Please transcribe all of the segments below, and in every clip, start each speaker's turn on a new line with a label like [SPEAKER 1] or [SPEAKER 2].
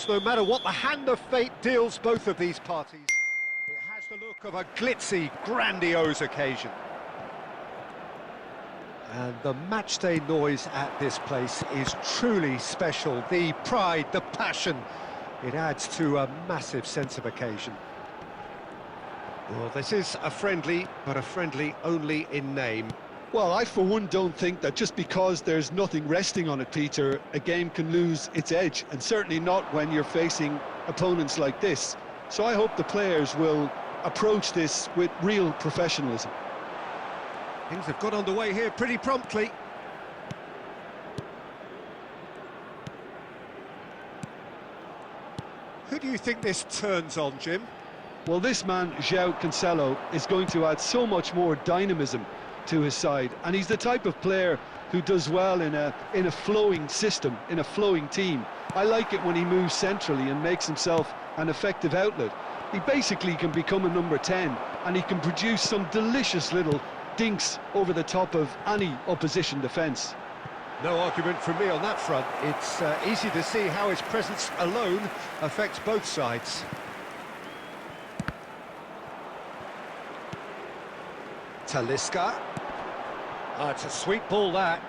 [SPEAKER 1] No matter what the hand of fate deals both of these parties, it has the look of a glitzy, grandiose occasion. And the matchday noise at this place is truly special. The pride, the passion, it adds to a massive sense of occasion. Well, this is a friendly, but a friendly only in name.
[SPEAKER 2] Well, I for one don't think that just because there's nothing resting on it, Peter, a game can lose its edge, and certainly not when you're facing opponents like this. So I hope the players will approach this with real professionalism.
[SPEAKER 1] Things have got underway here pretty promptly. Who do you think this turns on, Jim?
[SPEAKER 2] Well, this man, João Cancelo, is going to add so much more dynamism to his side, and he's the type of player who does well in a flowing system, in a flowing team. I like it when he moves centrally and makes himself an effective outlet. He basically can become a number 10, and he can produce some delicious little dinks over the top of any opposition defence.
[SPEAKER 1] No argument from me on that front. It's easy to see how his presence alone affects both sides. Talisca. Oh, it's a sweet ball, that.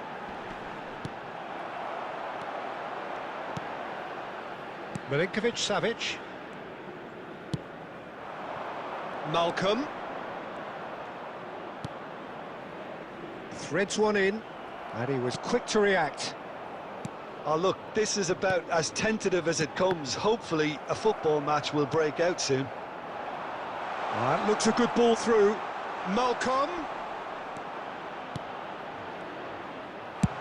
[SPEAKER 1] Milinkovic-Savic. Malcolm. Threads one in, and he was quick to react.
[SPEAKER 2] Oh, look, this is about as tentative as it comes. Hopefully, a football match will break out soon.
[SPEAKER 1] That looks a good ball through. Malcolm.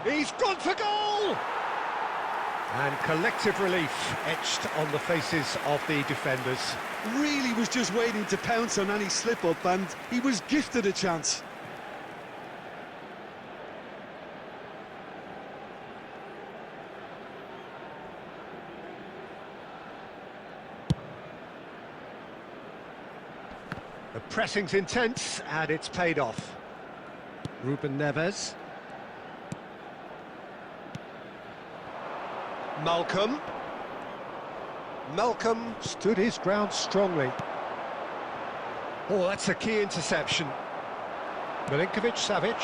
[SPEAKER 1] He's gone for goal! And collective relief etched on the faces of the defenders.
[SPEAKER 2] Really was just waiting to pounce on any slip-up, and he was gifted a chance.
[SPEAKER 1] The pressing's intense, and it's paid off. Ruben Neves. Malcolm. Malcolm stood his ground strongly. Oh, that's a key interception. Milinkovic-Savic.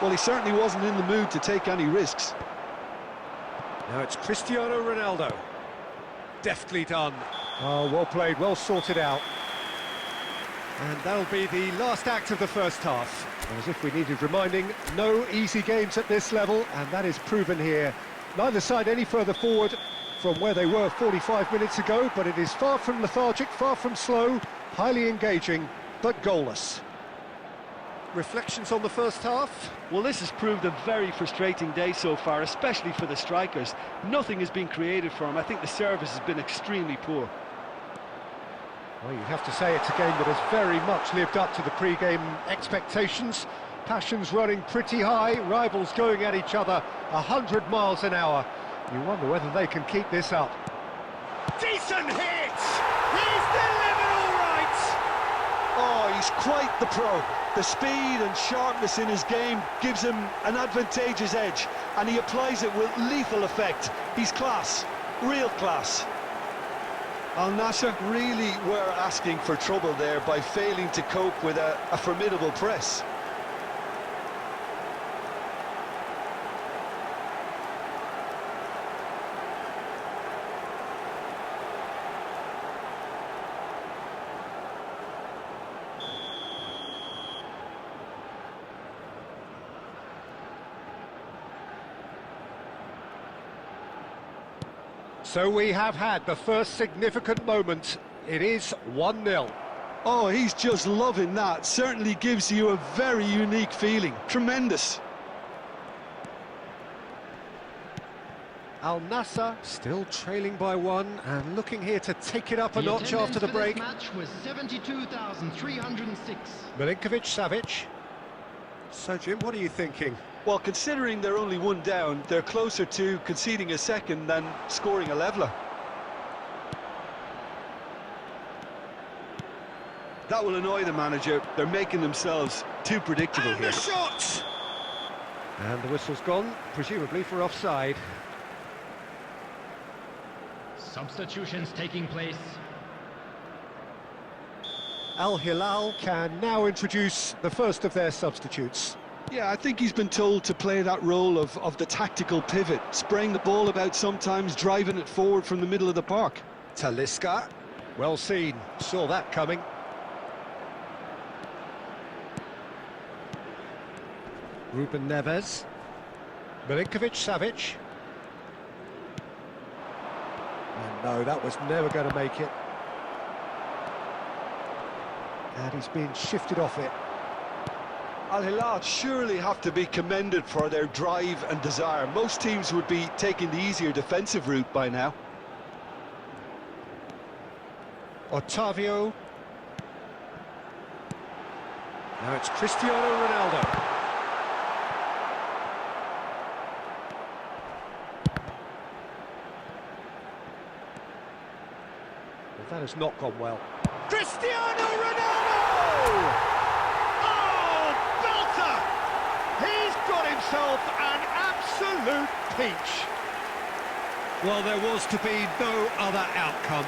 [SPEAKER 2] Well, he certainly wasn't in the mood to take any risks.
[SPEAKER 1] Now it's Cristiano Ronaldo. Deftly done. Oh, well played, well sorted out. And that'll be the last act of the first half. As if we needed reminding, no easy games at this level, and that is proven here. Neither side any further forward from where they were 45 minutes ago, but it is far from lethargic, far from slow, highly engaging, but goalless. Reflections on the first half?
[SPEAKER 3] Well, this has proved a very frustrating day so far, especially for the strikers. Nothing has been created for them. I think the service has been extremely poor.
[SPEAKER 1] Well, you have to say it's a game that has very much lived up to the pre-game expectations. Passions running pretty high, rivals going at each other 100 miles an hour. You wonder whether they can keep this up. Decent hit! He's delivered all right!
[SPEAKER 2] Oh, he's quite the pro. The speed and sharpness in his game gives him an advantageous edge, and he applies it with lethal effect. He's class, real class. Al Nassr really were asking for trouble there by failing to cope with a formidable press.
[SPEAKER 1] So we have had the first significant moment. It is 1-0.
[SPEAKER 2] Oh, he's just loving that. Certainly gives you a very unique feeling. Tremendous.
[SPEAKER 1] Al Nassr still trailing by one and looking here to take it up a notch after the break.
[SPEAKER 4] The match was 72,306.
[SPEAKER 1] Milinkovic-Savic. So, Jim, what are you thinking?
[SPEAKER 2] Well, considering they're only one down, they're closer to conceding a second than scoring a leveller. That will annoy the manager. They're making themselves
[SPEAKER 3] Too predictable
[SPEAKER 1] And
[SPEAKER 3] here.
[SPEAKER 1] the shot! And the whistle's gone, presumably for offside.
[SPEAKER 4] Substitutions taking place.
[SPEAKER 1] Al Hilal can now introduce the first of their substitutes.
[SPEAKER 2] Yeah, I think he's been told to play that role of the tactical pivot, spraying the ball about sometimes, driving it forward from the middle of the park.
[SPEAKER 1] Talisca, well seen, saw that coming. Ruben Neves, Milinkovic-Savic. And no, that was never going to make it. And he's been shifted off it.
[SPEAKER 2] Al Hilal surely have to be commended for their drive and desire. Most teams would be taking the easier defensive route by now.
[SPEAKER 1] Otavio. Now it's Cristiano Ronaldo. Well, that has not gone well. Cristiano Ronaldo! Oh, belter! He's got himself an absolute peach. Well, there was to be no other outcome.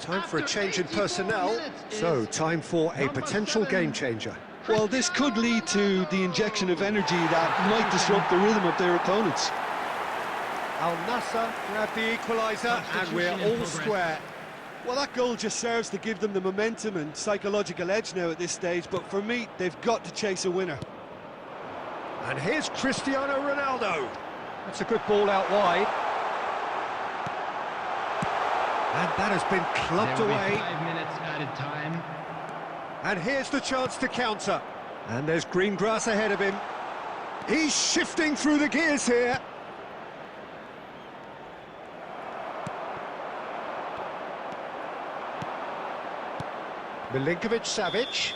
[SPEAKER 1] Time for a change in personnel, so time for a potential game changer.
[SPEAKER 2] Well, this could lead to the injection of energy that might disrupt the rhythm of their opponents.
[SPEAKER 1] Al Nassr grabbed the equaliser and we're all square.
[SPEAKER 2] Well, that goal just serves to give them the momentum and psychological edge now at this stage, but for me, they've got to chase a winner.
[SPEAKER 1] And here's Cristiano Ronaldo. That's a good ball out wide. And that has been clubbed away.
[SPEAKER 4] 5 minutes added time.
[SPEAKER 1] And here's the chance to counter. And there's green grass ahead of him. He's shifting through the gears here. Milinkovic-Savic.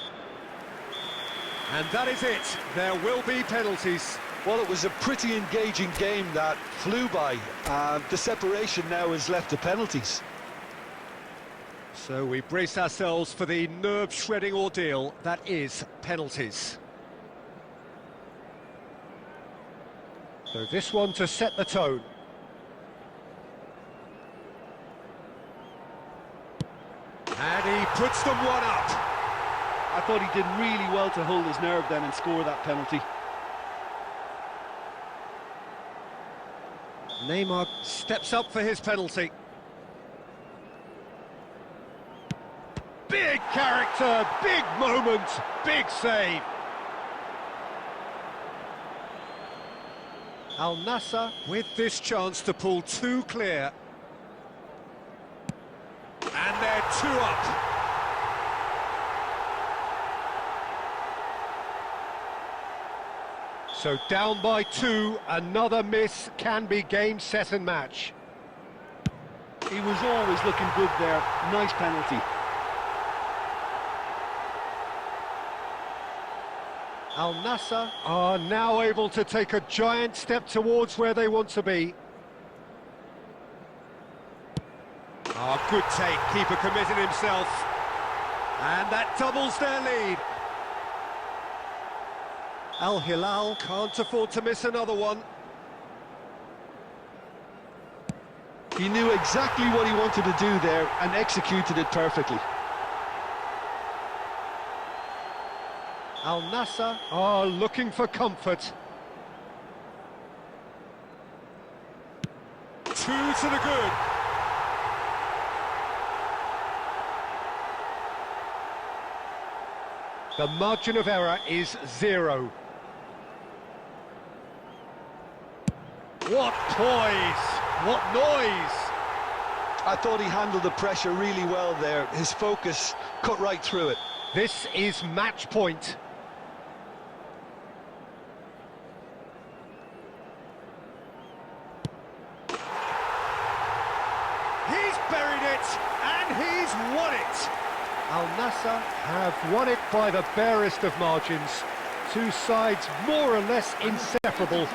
[SPEAKER 1] And that is it. There will be penalties.
[SPEAKER 2] Well, it was a pretty engaging game that flew by. The separation now is left to penalties.
[SPEAKER 1] So we brace ourselves for the nerve-shredding ordeal that is penalties. So this one to set the tone. And he puts them one up.
[SPEAKER 3] I thought he did really well to hold his nerve then and score that penalty.
[SPEAKER 1] Neymar steps up for his penalty. Big character, big moment, big save. Al Nassr with this chance to pull two clear. And they're two up. So down by two, another miss can be game, set and match.
[SPEAKER 3] He was always looking good there. Nice penalty.
[SPEAKER 1] Al Nassr are now able to take a giant step towards where they want to be. Oh, good take, keeper committed himself. And that doubles their lead. Al Hilal can't afford to miss another one.
[SPEAKER 2] He knew exactly what he wanted to do there and executed it perfectly.
[SPEAKER 1] Al Nassr are looking for comfort. Two to the good. The margin of error is 0. What poise! What noise!
[SPEAKER 2] I thought he handled the pressure really well there. His focus cut right through it.
[SPEAKER 1] This is match point. He's won it! Al Nassr have won it by the barest of margins. Two sides more or less inseparable.